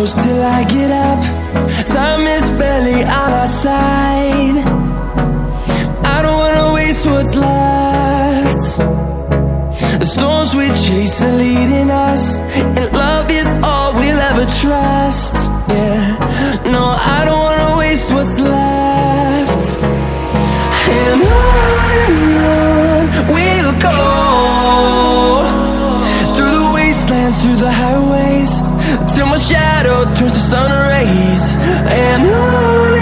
close till I get up. Time is barely on our side. I don't wanna waste what's left. The storms we chase are leading us, and love is all we'll ever trust. Yeah, no, I don't wanna waste what's left. And on we'll go, through the wastelands, through the highways, till my shadow turns to sun rays. And on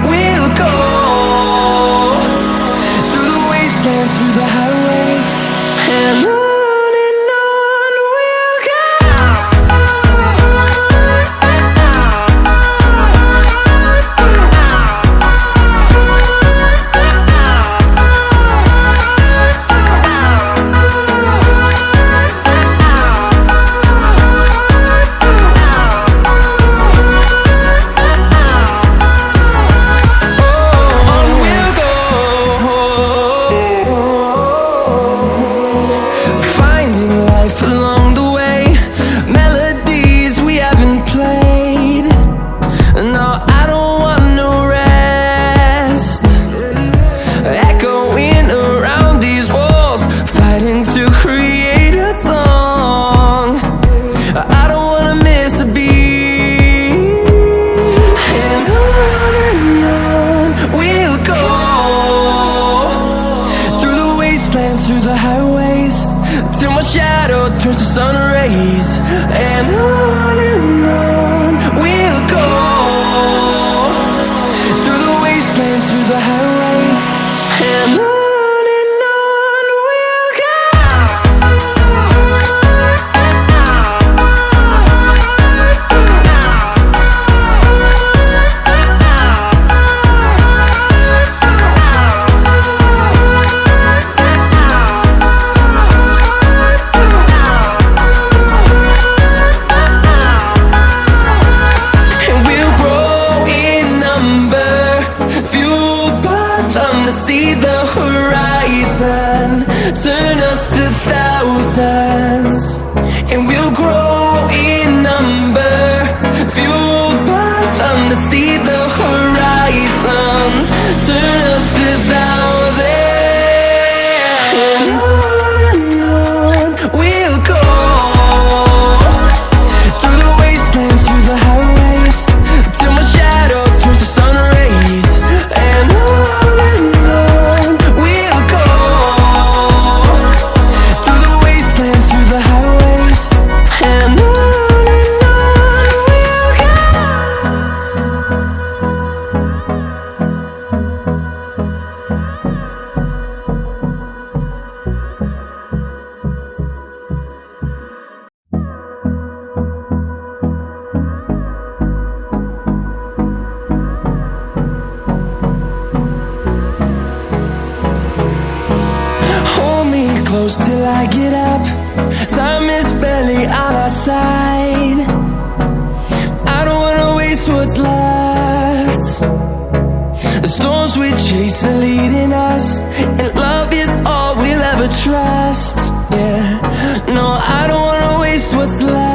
we'll go, through the wastelands, through the highways, and on we'll go. Through the highways, till my shadow turns to sun rays. And on we'll go, through the wastelands, through the highways, and on we'll go. See the horizon, turn us to thousands, and we'll grow in number, fueled by them. To see the horizon, turn us to thousands, and on we'll go, through the wastelands, through the highways, till my shadow turns to sun rays. And on close till I get up. Time is barely on our side. I don't wanna waste what's left. The storms we chase are leading us, and love is all we'll ever trust. Yeah, no, I don't wanna waste what's left.